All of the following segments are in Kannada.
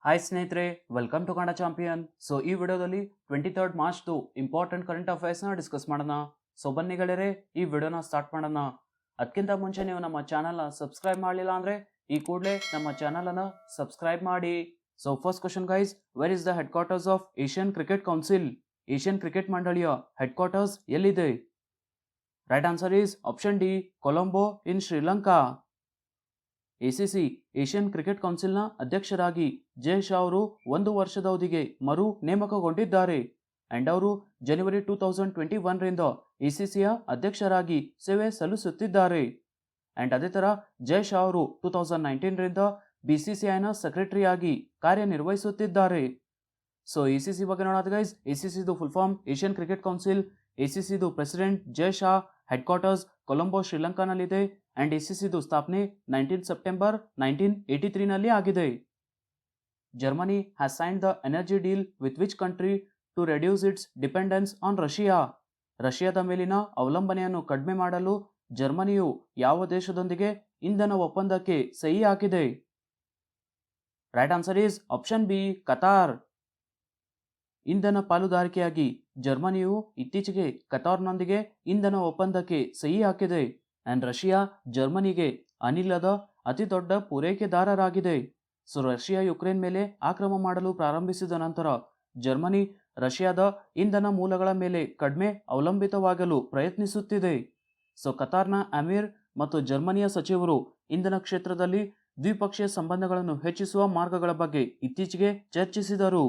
ಹಾಯ್ ಸ್ನೇಹಿತರೆ, welcome to Kannada champion. So ಈ ವಿಡಿಯೋದಲ್ಲಿ 23 ಮಾರ್ಚ್ದು ಇಂಪಾರ್ಟೆಂಟ್ ಕರೆಂಟ್ ಅಫೇರ್ಸ್ನ ಡಿಸ್ಕಸ್ ಮಾಡೋಣ. ಸೊ ಬನ್ನಿ ಗೆಳೆಯರೆ, ಈ ವಿಡಿಯೋನ ಸ್ಟಾರ್ಟ್ ಮಾಡೋಣ. ಅದಕ್ಕಿಂತ ಮುಂಚೆ ನೀವು ನಮ್ಮ ಚಾನಲ್ನ ಸಬ್ಸ್ಕ್ರೈಬ್ ಮಾಡಲಿಲ್ಲ ಅಂದರೆ ಈ ಕೂಡಲೇ ನಮ್ಮ ಚಾನಲನ್ನು ಸಬ್ಸ್ಕ್ರೈಬ್ ಮಾಡಿ. So first question guys, where is the headquarters of Asian cricket council? Asian cricket ಮಂಡಳಿಯ ಹೆಡ್ ಕ್ವಾರ್ಟರ್ಸ್ ಎಲ್ಲಿದೆ? Right answer is option D, Colombo in Sri Lanka. ACC Asian cricket ಕೌನ್ಸಿಲ್ನ ಅಧ್ಯಕ್ಷರಾಗಿ ಜೆ ಶಾ ಅವರು 1 ವರ್ಷದ ಅವಧಿಗೆ ಮರು ನೇಮಕಗೊಂಡಿದ್ದಾರೆ. ಅಂಡ್ ಅವರು ಜನವರಿ 2021ರಿಂದ ಎಸಿಸಿಯ ಅಧ್ಯಕ್ಷರಾಗಿ ಸೇವೆ ಸಲ್ಲಿಸುತ್ತಿದ್ದಾರೆ. ಅಂಡ್ ಅದೇ ತರ ಜೆ ಶಾ ಅವರು 2019ರಿಂದ ಬಿಸಿಸಿಐನ ಸೆಕ್ರೆಟರಿಯಾಗಿ ಕಾರ್ಯನಿರ್ವಹಿಸುತ್ತಿದ್ದಾರೆ. ಸೊ ಎಸಿಸಿ ಬಗ್ಗೆ ನೋಡೋದು ಗೈಸ್, ಎಸಿಸಿದು full form Asian cricket council. ಎಸಿಸಿದು president J Shah, headquarters Colombo ಶ್ರೀಲಂಕಾನಲ್ಲಿದೆ. ಅಂಡ್ ಎಸಿಸಿದು ಸ್ಥಾಪನೆ 19 ಸೆಪ್ಟೆಂಬರ್ 1983ನಲ್ಲಿ ಆಗಿದೆ. Germany has signed the energy deal with which country to reduce its dependence on Russia? ರಷ್ಯಾದ ಮೇಲಿನ ಅವಲಂಬನೆಯನ್ನು ಕಡಿಮೆ ಮಾಡಲು ಜರ್ಮನಿಯು ಯಾವ ದೇಶದೊಂದಿಗೆ ಇಂಧನ ಒಪ್ಪಂದಕ್ಕೆ ಸಹಿ ಹಾಕಿದೆ? Right answer is option B, Qatar. ಇಂಧನ ಪಾಲುದಾರಿಕೆಯಾಗಿ ಜರ್ಮನಿಯು ಇತ್ತೀಚೆಗೆ ಕತಾರ್ನೊಂದಿಗೆ ಇಂಧನ ಒಪ್ಪಂದಕ್ಕೆ ಸಹಿ ಹಾಕಿದೆ. ಅಂಡ್ ರಷ್ಯಾ ಜರ್ಮನಿಗೆ ಅನಿಲದ ಅತಿ ದೊಡ್ಡ ಪೂರೈಕೆದಾರರಾಗಿದೆ. ಸೊ ರಷ್ಯಾ ಯುಕ್ರೇನ್ ಮೇಲೆ ಆಕ್ರಮಣ ಮಾಡಲು ಪ್ರಾರಂಭಿಸಿದ ನಂತರ ಜರ್ಮನಿ ರಷ್ಯಾದ ಇಂಧನ ಮೂಲಗಳ ಮೇಲೆ ಕಡಿಮೆ ಅವಲಂಬಿತವಾಗಲು ಪ್ರಯತ್ನಿಸುತ್ತಿದೆ. ಸೊ ಕತಾರ್ನ ಅಮೀರ್ ಮತ್ತು ಜರ್ಮನಿಯ ಸಚಿವರು ಇಂಧನ ಕ್ಷೇತ್ರದಲ್ಲಿ ದ್ವಿಪಕ್ಷೀಯ ಸಂಬಂಧಗಳನ್ನು ಹೆಚ್ಚಿಸುವ ಮಾರ್ಗಗಳ ಬಗ್ಗೆ ಇತ್ತೀಚೆಗೆ ಚರ್ಚಿಸಿದರು.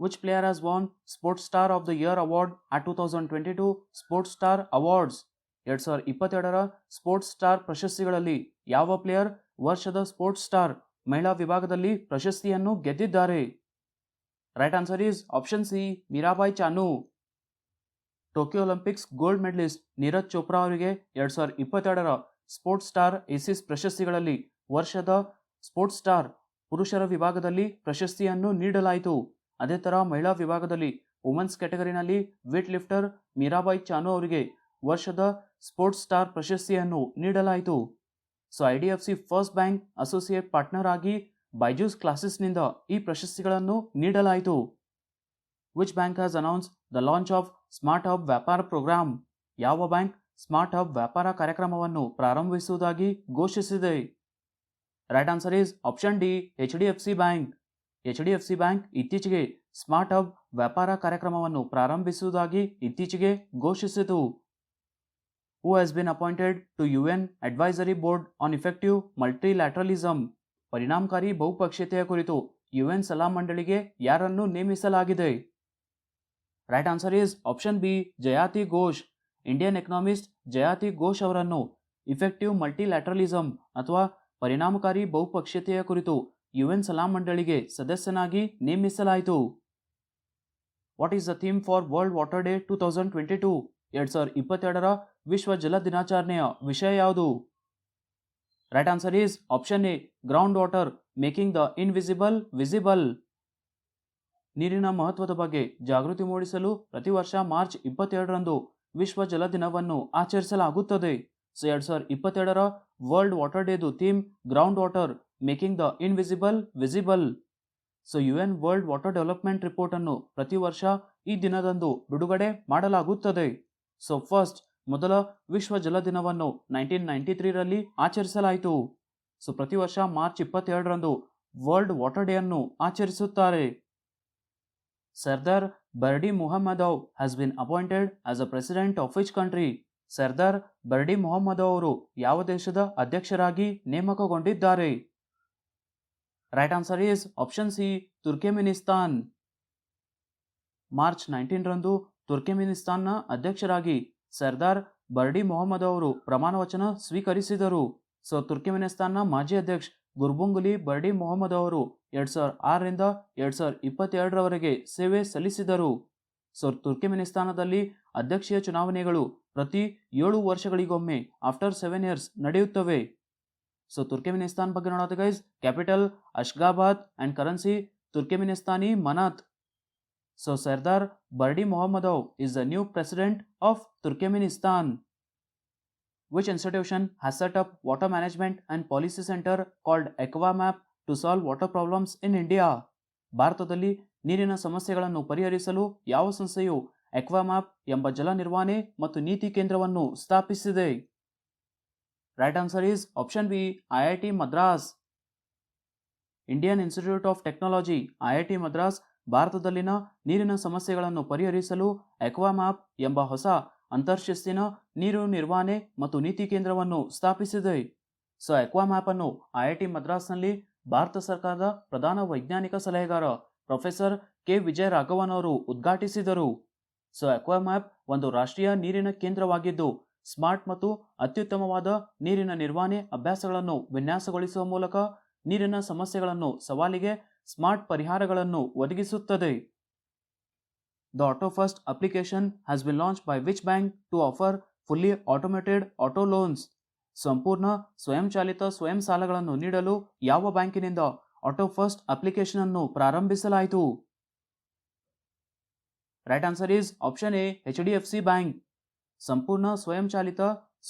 Which player has won Sports Star of the Year award at 2022 Sports Star Awards? 2022ರ ಸ್ಪೋರ್ಟ್ಸ್ ಸ್ಟಾರ್ ಪ್ರಶಸ್ತಿಗಳಲ್ಲಿ ಯಾವ ಪ್ಲೇಯರ್ ವರ್ಷದ ಸ್ಪೋರ್ಟ್ಸ್ ಸ್ಟಾರ್ ಮಹಿಳಾ ವಿಭಾಗದಲ್ಲಿ ಪ್ರಶಸ್ತಿಯನ್ನು ಗೆದ್ದಿದ್ದಾರೆ? Right answer is option C, Mirabai Chanu. Tokyo Olympics gold medallist Neeraj Chopra ಅವರಿಗೆ 2022ರ ಸ್ಪೋರ್ಟ್ಸ್ ಸ್ಟಾರ್ ಏಸಿಸ್ ಪ್ರಶಸ್ತಿಗಳಲ್ಲಿ ವರ್ಷದ ಸ್ಪೋರ್ಟ್ಸ್ ಸ್ಟಾರ್ ಪುರುಷರ ವಿಭಾಗದಲ್ಲಿ ಪ್ರಶಸ್ತಿಯನ್ನು ನೀಡಲಾಯಿತು. ಅದೇ ತರ ಮಹಿಳಾ ವಿಭಾಗದಲ್ಲಿ ವುಮೆನ್ಸ್ ಕ್ಯಾಟಗರಿನಲ್ಲಿ ವೇಟ್ ಲಿಫ್ಟರ್ ಮೀರಾಬಾಯಿ ಚಾನು ಅವರಿಗೆ ವರ್ಷದ ಸ್ಪೋರ್ಟ್ಸ್ ಸ್ಟಾರ್ ಪ್ರಶಸ್ತಿಯನ್ನು ನೀಡಲಾಯಿತು. So IDFC first bank associate partner ಆಗಿ ಬೈಜೂಸ್ ಕ್ಲಾಸಸ್ನಿಂದ ಈ ಪ್ರಶಸ್ತಿಗಳನ್ನು ನೀಡಲಾಯಿತು. Which bank has announce the launch of smart hub Vyapar programme? ಯಾವ ಬ್ಯಾಂಕ್ ಸ್ಮಾರ್ಟ್ ಹಬ್ ವ್ಯಾಪಾರ ಕಾರ್ಯಕ್ರಮವನ್ನು ಪ್ರಾರಂಭಿಸುವುದಾಗಿ ಘೋಷಿಸಿದೆ? Right answer is option D, HDFC bank. HDFC bank ಇತ್ತೀಚೆಗೆ ಸ್ಮಾರ್ಟ್ ಹಬ್ ವ್ಯಾಪಾರ ಕಾರ್ಯಕ್ರಮವನ್ನು ಪ್ರಾರಂಭಿಸುವುದಾಗಿ ಇತ್ತೀಚೆಗೆ ಘೋಷಿಸಿತು. Who has been appointed to UN advisory board on effective multilateralism? ಪರಿಣಾಮಕಾರಿ ಬಹುಪಕ್ಷೀಯತೆಯ ಕುರಿತು UN ಸಲಹಾ ಮಂಡಳಿಗೆ ಯಾರನ್ನು ನೇಮಿಸಲಾಗಿದೆ? Right answer is option B, Jayati Ghosh. Indian economist Jayati Ghosh ಅವರನ್ನು ಇಫೆಕ್ಟಿವ್ ಮಲ್ಟಿಲ್ಯಾಟ್ರಲಿಸಮ್ ಅಥವಾ ಪರಿಣಾಮಕಾರಿ ಬಹುಪಕ್ಷೀಯತೆಯ ಕುರಿತು UN ಸಲಹಾ ಮಂಡಳಿಗೆ ಸದಸ್ಯನಾಗಿ ನೇಮಿಸಲಾಯಿತು. What is the theme for world water day 2022? 2022ರ ವಿಶ್ವ ಜಲ ದಿನಾಚರಣೆಯ ವಿಷಯ ಯಾವುದು? Right answer is option A, groundwater making the invisible visible. ನೀರಿನ ಮಹತ್ವದ ಬಗ್ಗೆ ಜಾಗೃತಿ ಮೂಡಿಸಲು ಪ್ರತಿ ವರ್ಷ ಮಾರ್ಚ್ 22ರಂದು ವಿಶ್ವ ಜಲ ದಿನವನ್ನು ಆಚರಿಸಲಾಗುತ್ತದೆ. ಸೊ 2022ರ ವರ್ಲ್ಡ್ ವಾಟರ್ ಡೇದು theme groundwater making the invisible visible. So UN world water development report ಅನ್ನು ಪ್ರತಿ ವರ್ಷ ಈ ದಿನದಂದು ಬಿಡುಗಡೆ ಮಾಡಲಾಗುತ್ತದೆ. ಸೊ ಫಸ್ಟ್ ಮೊದಲ ವಿಶ್ವ ಜಲ ದಿನವನ್ನು 1993ರಲ್ಲಿ ಆಚರಿಸಲಾಯಿತು. ಸೊ ಪ್ರತಿ ವರ್ಷ ಮಾರ್ಚ್ 22ರಂದು ವರ್ಲ್ಡ್ ವಾಟರ್ ಡೇ ಅನ್ನು ಆಚರಿಸುತ್ತಾರೆ. Serdar Berdimuhamedov has been appointed as a president of which country? Serdar Berdimuhamedov ಅವರು ಯಾವ ದೇಶದ ಅಧ್ಯಕ್ಷರಾಗಿ ನೇಮಕಗೊಂಡಿದ್ದಾರೆ? Right answer is option C, Turkmenistan. March 19ರಂದು ತುರ್ಕೆಮಿನಿಸ್ತಾನ್ನ ಅಧ್ಯಕ್ಷರಾಗಿ ಸರ್ದಾರ್ ಬರ್ಡಿ ಮೊಹಮ್ಮದ್ ಅವರು ಪ್ರಮಾಣ ವಚನ ಸ್ವೀಕರಿಸಿದರು. ಸೊ ತುರ್ಕೆಮಿನಿಸ್ತಾನ್ನ ಮಾಜಿ ಅಧ್ಯಕ್ಷ ಗುರ್ಬುಂಗುಲಿ ಬರ್ಡಿ ಮೊಹಮ್ಮದ್ ಅವರು 2006ರಿಂದ 2022ರವರೆಗೆ ಸೇವೆ ಸಲ್ಲಿಸಿದರು. ಸೊ ತುರ್ಕೆಮಿನಿಸ್ತಾನದಲ್ಲಿ ಅಧ್ಯಕ್ಷೀಯ ಚುನಾವಣೆಗಳು ಪ್ರತಿ 7 ವರ್ಷಗಳಿಗೊಮ್ಮೆ ಆಫ್ಟರ್ 7 ಇಯರ್ಸ್ ನಡೆಯುತ್ತವೆ. ಸೊ ತುರ್ಕೆಮಿನಿಸ್ತಾನ್ ಬಗ್ಗೆ ನೋಡೋದು guys, capital Ashgabat and currency Turkmenistani manat. So Serdar Berdimuhamedov is the new president of Turkmenistan. Which institution has set up water management and policy center called Aquamap to solve water problems in India? ಭಾರತದಲ್ಲಿ ನೀರಿನ ಸಮಸ್ಯೆಗಳನ್ನು ಪರಿಹರಿಸಲು ಯಾವ ಸಂಸ್ಥೆಯು ಎಕ್ವಾಮ್ಯಾಪ್ ಎಂಬ ಜಲ ನಿರ್ವಹಣೆ ಮತ್ತು ನೀತಿ ಕೇಂದ್ರವನ್ನು ಸ್ಥಾಪಿಸಿದೆ? Right answer is option B, IIT Madras. Indian institute of technology IIT Madras ಭಾರತದಲ್ಲಿನ ನೀರಿನ ಸಮಸ್ಯೆಗಳನ್ನು ಪರಿಹರಿಸಲು ಎಕ್ವಾಮ್ಯಾಪ್ ಎಂಬ ಹೊಸ ಅಂತರ್ಶಿಸ್ತಿನ ನೀರು ನಿರ್ವಹಣೆ ಮತ್ತು ನೀತಿ ಕೇಂದ್ರವನ್ನು ಸ್ಥಾಪಿಸಿದೆ. ಸೊ ಎಕ್ವಾಮ್ಯಾಪ್ ಅನ್ನು ಐಐಟಿ ಮದ್ರಾಸ್ನಲ್ಲಿ ಭಾರತ ಸರ್ಕಾರದ ಪ್ರಧಾನ ವೈಜ್ಞಾನಿಕ ಸಲಹೆಗಾರ ಪ್ರೊಫೆಸರ್ ಕೆ ವಿಜಯ ರಾಘವನ್ ಅವರು ಉದ್ಘಾಟಿಸಿದರು. ಸೊ ಎಕ್ವಾಮ್ಯಾಪ್ ಒಂದು ರಾಷ್ಟ್ರೀಯ ನೀರಿನ ಕೇಂದ್ರವಾಗಿದ್ದು ಸ್ಮಾರ್ಟ್ ಮತ್ತು ಅತ್ಯುತ್ತಮವಾದ ನೀರಿನ ನಿರ್ವಹಣೆ ಅಭ್ಯಾಸಗಳನ್ನು ವಿನ್ಯಾಸಗೊಳಿಸುವ ಮೂಲಕ ನೀರಿನ ಸಮಸ್ಯೆಗಳನ್ನು ಸವಾಲಿಗೆ ಸ್ಮಾರ್ಟ್ ಪರಿಹಾರಗಳನ್ನು ಒದಗಿಸುತ್ತದೆ. The Auto First application has been launched by which bank to offer fully automated auto loans? ಸಂಪೂರ್ಣ ಸ್ವಯಂಚಾಲಿತ ಸ್ವಯಂ ಸಾಲಗಳನ್ನು ನೀಡಲು ಯಾವ ಬ್ಯಾಂಕಿನಿಂದ ಆಟೋ ಫಸ್ಟ್ ಅಪ್ಲಿಕೇಶನ್ ಅನ್ನು ಪ್ರಾರಂಭಿಸಲಾಯಿತು? Right answer is option A, HDFC bank. ಸಂಪೂರ್ಣ ಸ್ವಯಂಚಾಲಿತ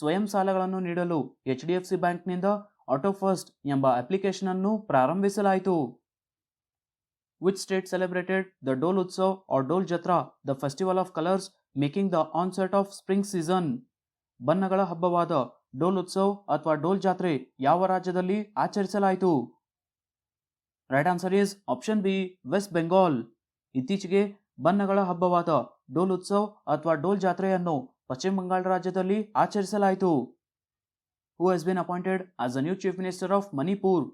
ಸ್ವಯಂ ಸಾಲಗಳನ್ನು ನೀಡಲು HDFC ಬ್ಯಾಂಕ್ನಿಂದ ಆಟೋ ಫಸ್ಟ್ ಎಂಬ ಅಪ್ಲಿಕೇಶನ್ ಅನ್ನು ಪ್ರಾರಂಭಿಸಲಾಯಿತು. Which state celebrated the Dol Utsav or Dol Jatra, the festival of colors making the onset of spring season? ಬಣ್ಣಗಳ ಹಬ್ಬವಾದ ಡೋಲ್ ಉತ್ಸವ್ ಅಥವಾ ಡೋಲ್ ಜಾತ್ರೆ ಯಾವ ರಾಜ್ಯದಲ್ಲಿ ಆಚರಿಸಲಾಯಿತು? Right answer is option B, West Bengal. ಇತ್ತೀಚೆಗೆ ಬಣ್ಣಗಳ ಹಬ್ಬವಾದ ಡೋಲ್ ಉತ್ಸವ್ ಅಥವಾ ಡೋಲ್ ಜಾತ್ರೆಯನ್ನು ಪಶ್ಚಿಮ ಬಂಗಾಳ ರಾಜ್ಯದಲ್ಲಿ ಆಚರಿಸಲಾಯಿತು. Who has been appointed as the new chief minister of Manipur?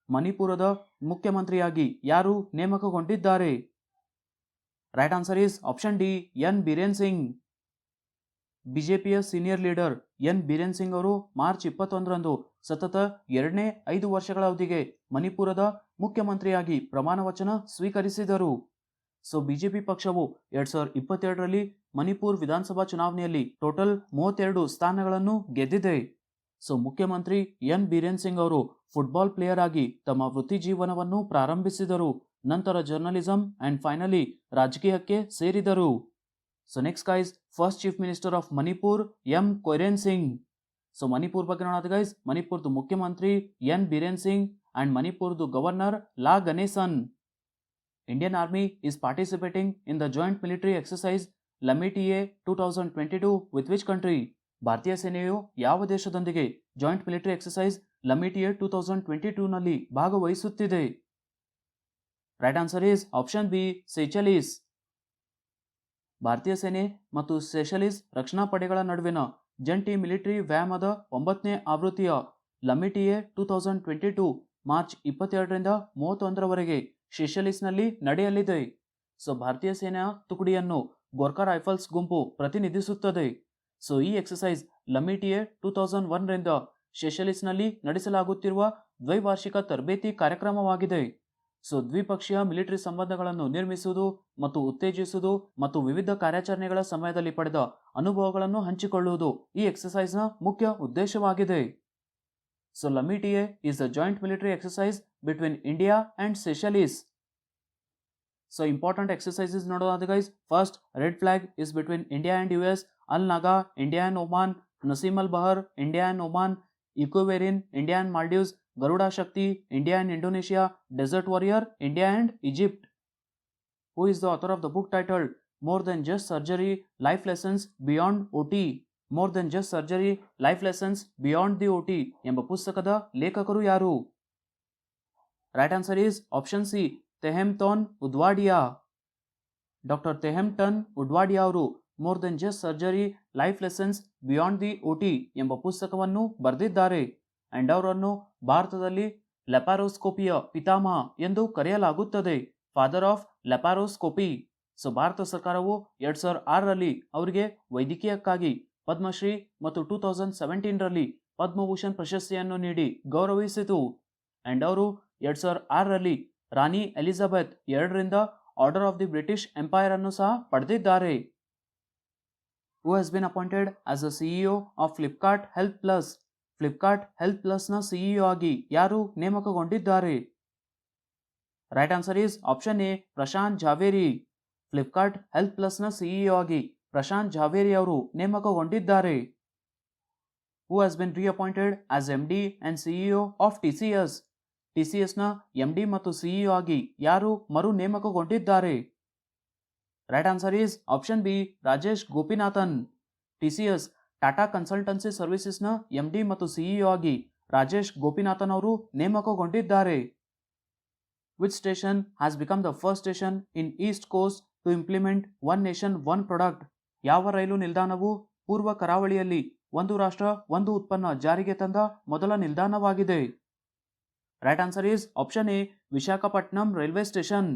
ಮಣಿಪುರದ ಮುಖ್ಯಮಂತ್ರಿಯಾಗಿ ಯಾರು ನೇಮಕಗೊಂಡಿದ್ದಾರೆ? Right answer is option D, N Biren Singh. ಬಿಜೆಪಿಯ senior leader N Biren Singh ಅವರು ಮಾರ್ಚ್ 21ರಂದು ಸತತ 5 ವರ್ಷಗಳ ಅವಧಿಗೆ ಮಣಿಪುರದ ಮುಖ್ಯಮಂತ್ರಿಯಾಗಿ ಪ್ರಮಾಣ ವಚನ ಸ್ವೀಕರಿಸಿದರು. ಸೊ ಬಿಜೆಪಿ ಪಕ್ಷವು 2022ರಲ್ಲಿ ಮಣಿಪುರ್ ವಿಧಾನಸಭಾ ಚುನಾವಣೆಯಲ್ಲಿ ಟೋಟಲ್ 32 ಸ್ಥಾನಗಳನ್ನು ಗೆದ್ದಿದೆ. ಸೊ ಮುಖ್ಯಮಂತ್ರಿ ಎನ್ ಬಿರೇನ್ ಸಿಂಗ್ ಅವರು ಫುಟ್ಬಾಲ್ ಪ್ಲೇಯರ್ ಆಗಿ ತಮ್ಮ ವೃತ್ತಿ ಜೀವನವನ್ನು ಪ್ರಾರಂಭಿಸಿದರು. ನಂತರ ಜರ್ನಲಿಸಂ ಅಂಡ್ ಫೈನಲಿ ರಾಜಕೀಯಕ್ಕೆ ಸೇರಿದರು. So next guys, first chief minister of Manipur M Koireng Singh. So Manipur ಬಗ್ಗೆ ನೋಡೋದು ಗೈಸ್, ಮಣಿಪುರ್ದು ಮುಖ್ಯಮಂತ್ರಿ ಎನ್ ಬಿರೇನ್ ಸಿಂಗ್ ಅಂಡ್ ಮಣಿಪುರ್ದು governor La Ganesan. Indian army is participating in the joint military exercise Lamitiye 2022 with which country? ಭಾರತೀಯ ಸೇನೆಯು ಯಾವ ದೇಶದೊಂದಿಗೆ ಜಾಯಿಂಟ್ ಮಿಲಿಟರಿ ಎಕ್ಸರ್ಸೈಸ್ ಲಮಿಟಿಯೆ 2022ನಲ್ಲಿ ಭಾಗವಹಿಸುತ್ತಿದೆ? Right answer is option B, Seychelles. ಭಾರತೀಯ ಸೇನೆ ಮತ್ತು ಸೆಷಲಿಸ್ ರಕ್ಷಣಾ ಪಡೆಗಳ ನಡುವಿನ ಜಂಟಿ ಮಿಲಿಟರಿ ವ್ಯಾಯಾಮದ 9ನೇ ಆವೃತ್ತಿಯ ಲಮಿಟಿಯೆ 2022 ಮಾರ್ಚ್ 22ರಿಂದ 31ರವರೆಗೆ ಸೆಷಲಿಸ್ನಲ್ಲಿ ನಡೆಯಲಿದೆ. ಸೊ ಭಾರತೀಯ ಸೇನಾ ತುಕಡಿಯನ್ನು ಗೋರ್ಖಾ ರೈಫಲ್ಸ್ ಗುಂಪು ಪ್ರತಿನಿಧಿಸುತ್ತದೆ. ಸೊ ಈ ಎಕ್ಸರ್ಸೈಸ್ ಲಮಿಟಿಯೆ 2001ರಿಂದ ಸೆಷಲಿಸ್ನಲ್ಲಿ ನಡೆಸಲಾಗುತ್ತಿರುವ ದ್ವೈವಾರ್ಷಿಕ ತರಬೇತಿ ಕಾರ್ಯಕ್ರಮವಾಗಿದೆ. ಸೊ ದ್ವಿಪಕ್ಷೀಯ ಮಿಲಿಟರಿ ಸಂಬಂಧಗಳನ್ನು ನಿರ್ಮಿಸುವುದು ಮತ್ತು ಉತ್ತೇಜಿಸುವುದು ಮತ್ತು ವಿವಿಧ ಕಾರ್ಯಾಚರಣೆಗಳ ಸಮಯದಲ್ಲಿ ಪಡೆದ ಅನುಭವಗಳನ್ನು ಹಂಚಿಕೊಳ್ಳುವುದು ಈ ಎಕ್ಸರ್ಸೈಸ್ನ ಮುಖ್ಯ ಉದ್ದೇಶವಾಗಿದೆ. So Lamitiye is the joint military exercise between India and Seychelles. So important exercises ನೋಡೋದಾದ guys, first red flag is between India and US, Al Najah India and Oman, Naseem Al Bahr India and Oman, Ekuverin India and Maldives, Garuda Shakti India and Indonesia, desert warrior India and Egypt. Who is the author of the book titled more than just surgery life lessons beyond OT? More than just surgery life lessons beyond the OT ಎಂಬ ಪುಸ್ತಕದ ಲೇಖಕರು ಯಾರು? Right answer is option C, Tehemton Udwadia. Doctor Tehemton Udwadia ಅವರು more than just surgery life lessons beyond the OT ಎಂಬ ಪುಸ್ತಕವನ್ನು ಬರೆದಿದ್ದಾರೆ. ಅಂಡ್ ಅವರನ್ನು ಭಾರತದಲ್ಲಿ ಲ್ಯಾಪಾರೋಸ್ಕೋಪಿಯ ಪಿತಾಮಹ ಎಂದು ಕರೆಯಲಾಗುತ್ತದೆ, ಫಾದರ್ ಆಫ್ ಲ್ಯಾಪಾರೋಸ್ಕೋಪಿ. ಸೊ ಭಾರತ ಸರ್ಕಾರವು 2006ರಲ್ಲಿ ಅವರಿಗೆ ವೈದ್ಯಕೀಯಕ್ಕಾಗಿ ಪದ್ಮಶ್ರೀ ಮತ್ತು 2017ರಲ್ಲಿ ಪದ್ಮಭೂಷಣ್ ಪ್ರಶಸ್ತಿಯನ್ನು ನೀಡಿ ಗೌರವಿಸಿತು. ಅಂಡ್ ಅವರು 2006ರಲ್ಲಿ ರಾಣಿ ಎಲಿಜಬೆತ್ 2ರಿಂದ order of the British empire ಅನ್ನು ಸಹ ಪಡೆದಿದ್ದಾರೆ. Who has been appointed as the CEO of Flipkart Health Plus? Flipkart health ಪ್ಲಸ್ನ CEO ಆಗಿ ಯಾರು ನೇಮಕಗೊಂಡಿದ್ದಾರೆ? Right answer is option A, Prashant Jhaveri. Flipkart health ಪ್ಲಸ್ನ CEO ಆಗಿ ಪ್ರಶಾಂತ್ ಜಾವೇರಿ ಅವರು ನೇಮಕಗೊಂಡಿದ್ದಾರೆ. Who has been reappointed as MD and CEO of TCS? ಟಿಸಿಎಸ್ನ ಎಂಡಿ ಮತ್ತು ಸಿಇಒ ಆಗಿ ಯಾರು ಮರು ನೇಮಕಗೊಂಡಿದ್ದಾರೆ? Right answer is option B Rajesh Gopinathan. TCS Tata consultancy ಸರ್ವಿಸಸ್ನ ಎಂಡಿ ಮತ್ತು ಸಿಇಒ ಆಗಿ ರಾಜೇಶ್ ಗೋಪಿನಾಥನ್ ಅವರು ನೇಮಕಗೊಂಡಿದ್ದಾರೆ. Which station has become the first station in east coast to implement one nation one product? ಯಾವ ರೈಲು ನಿಲ್ದಾಣವು ಪೂರ್ವ ಕರಾವಳಿಯಲ್ಲಿ ಒಂದು ರಾಷ್ಟ್ರ ಒಂದು ಉತ್ಪನ್ನ ಜಾರಿಗೆ ತಂದ ಮೊದಲ ನಿಲ್ದಾಣವಾಗಿದೆ? Right answer is option A Visakhapatnam railway station.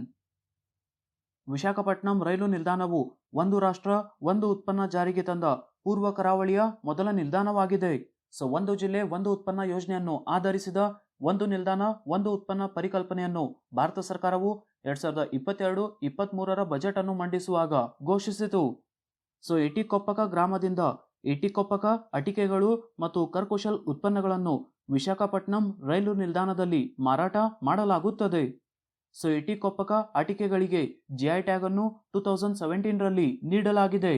Visakhapatnam ರೈಲು ನಿಲ್ದಾಣವು ಒಂದು ರಾಷ್ಟ್ರ ಒಂದು ಉತ್ಪನ್ನ ಜಾರಿಗೆ ತಂದ ಪೂರ್ವ ಕರಾವಳಿಯ ಮೊದಲ ನಿಲ್ದಾಣವಾಗಿದೆ. ಸೊ ಒಂದು ಜಿಲ್ಲೆ ಒಂದು ಉತ್ಪನ್ನ ಯೋಜನೆಯನ್ನು ಆಧರಿಸಿದ ಒಂದು ನಿಲ್ದಾಣ ಒಂದು ಉತ್ಪನ್ನ ಪರಿಕಲ್ಪನೆಯನ್ನು ಭಾರತ ಸರ್ಕಾರವು 2022-23 ಬಜೆಟ್ ಅನ್ನು ಮಂಡಿಸುವಾಗ ಘೋಷಿಸಿತು. ಸೊ ಏಟಿಕೊಪ್ಪಕ ಗ್ರಾಮದಿಂದ ಏಟಿಕೊಪ್ಪಕ ಅಟಿಕೆಗಳು ಮತ್ತು ಕರ್ಕುಶಲ್ ಉತ್ಪನ್ನಗಳನ್ನು ವಿಶಾಖಪಟ್ಟಣಂ ರೈಲು ನಿಲ್ದಾಣದಲ್ಲಿ ಮಾರಾಟ ಮಾಡಲಾಗುತ್ತದೆ. ಸೊ ಏಟಿಕೊಪ್ಪಕ ಅಟಿಕೆಗಳಿಗೆ ಜಿಐ ಟ್ಯಾಗ್ ಅನ್ನು 2017ರಲ್ಲಿ ನೀಡಲಾಗಿದೆ.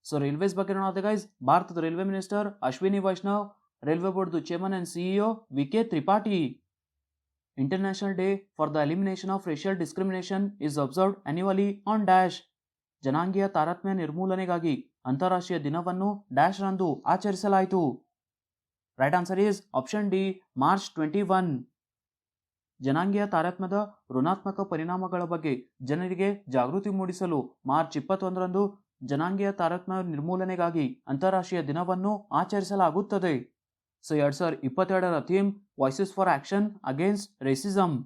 ಸೊ ರೈಲ್ವೇಸ್ ಬಗ್ಗೆ ನೋಡೋದು ಗೈಸ್, ಭಾರತದ railway minister Ashwini Vaishnaw, railway ಬೋರ್ಡ್ದು chairman and CEO V K Tripathi. International day for the elimination of racial discrimination is observed annually on dash. ಜನಾಂಗೀಯ ತಾರತಮ್ಯ ನಿರ್ಮೂಲನೆಗಾಗಿ ಅಂತಾರಾಷ್ಟ್ರೀಯ ದಿನವನ್ನು ಡ್ಯಾಶ್ ರಂದು ಆಚರಿಸಲಾಯಿತು. Right answer is option D March 21. ಜನಾಂಗೀಯ ತಾರತಮ್ಯದ ಋಣಾತ್ಮಕ ಪರಿಣಾಮಗಳ ಬಗ್ಗೆ ಜನರಿಗೆ ಜಾಗೃತಿ ಮೂಡಿಸಲು ಮಾರ್ಚ್ 21ರಂದು ಜನಾಂಗೀಯ ತಾರತಮ್ಯ ನಿರ್ಮೂಲನೆಗಾಗಿ ಅಂತಾರಾಷ್ಟ್ರೀಯ ದಿನವನ್ನು ಆಚರಿಸಲಾಗುತ್ತದೆ. ಸೊ 2022ರ theme voices for action against racism.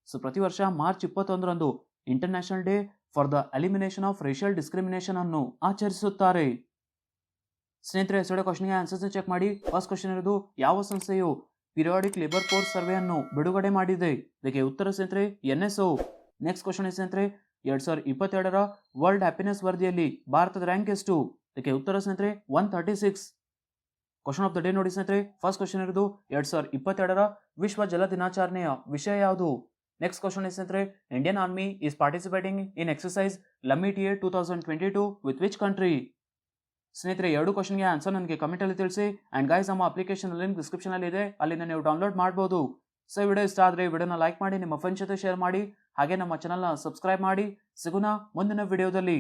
So ಪ್ರತಿ ವರ್ಷ ಮಾರ್ಚ್ 21ರಂದು international day for the elimination of racial discrimination ಅನ್ನು ಆಚರಿಸುತ್ತಾರೆ. ಸ್ನೇಹಿತರೆ, ಎಸ್ಟರ್ಡೇ ಕ್ವಶನ್ಗೆ ಆನ್ಸರ್ಸ್ ಚೆಕ್ ಮಾಡಿ. ಫಸ್ಟ್ ಕ್ವಶನ್ ಇರೋದು, ಯಾವ ಸಂಸ್ಥೆಯು ಪಿರಿಯಾಡಿಕ್ ಲೇಬರ್ ಫೋರ್ಸ್ ಸರ್ವೆಯನ್ನು ಬಿಡುಗಡೆ ಮಾಡಿದೆ? ಇದಕ್ಕೆ ಉತ್ತರ ಸ್ನೇಹಿತರೆ NSO. ನೆಕ್ಸ್ಟ್ ಕ್ವಶನ್ ಸ್ನೇಹಿತರೆ, 2022ರ ವರ್ಲ್ಡ್ ಹ್ಯಾಪಿನೆಸ್ ವರದಿಯಲ್ಲಿ ಭಾರತದ ರ್ಯಾಂಕ್ ಎಷ್ಟು? ಇದಕ್ಕೆ ಉತ್ತರ ಸ್ನೇಹಿತರೆ 136. ಕ್ವಶನ್ ಆಫ್ ದ ಡೇ ನೋಡಿ ಸ್ನೇಹಿತರೆ, ಫಸ್ಟ್ ಕ್ವಶನ್ ಇರೋದು 2022ರ ವಿಶ್ವ ಜಲ ದಿನಾಚರಣೆಯ ವಿಷಯ ಯಾವುದು? ನೆಕ್ಸ್ಟ್ ಕ್ವಶನ್ ಸ್ನೇಹಿತರೆ, Indian army is participating in exercise Lamitiye 2022 with which country? ಸ್ನೇಹಿತರೆ, ಎರಡು ಕ್ವಶನ್ಗೆ ಆನ್ಸರ್ ನನಗೆ ಕಮೆಂಟಲ್ಲಿ ತಿಳಿಸಿ. ಆ್ಯಂಡ್ ಗೈಸ್, ನಮ್ಮ ಅಪ್ಲಿಕೇಶನ್ ಲಿಂಕ್ ಡಿಸ್ಕ್ರಿಪ್ಷನಲ್ಲಿ ಇದೆ, ಅಲ್ಲಿಂದ ನೀವು ಡೌನ್ಲೋಡ್ ಮಾಡ್ಬೋದು. ಸೊ ವಿಡಿಯೋ ಇಷ್ಟ ಆದರೆ ವಿಡಿಯೋನ ಲೈಕ್ ಮಾಡಿ, ನಿಮ್ಮ ಫ್ರೆಂಡ್ಸ್ ಜೊತೆ ಶೇರ್ ಮಾಡಿ, ಹಾಗೆ ನಮ್ಮ ಚಾನಲ್ನ ಸಬ್ಸ್ಕ್ರೈಬ್ ಮಾಡಿ. ಸಿಗೋಣ ಮುಂದಿನ ವಿಡಿಯೋದಲ್ಲಿ.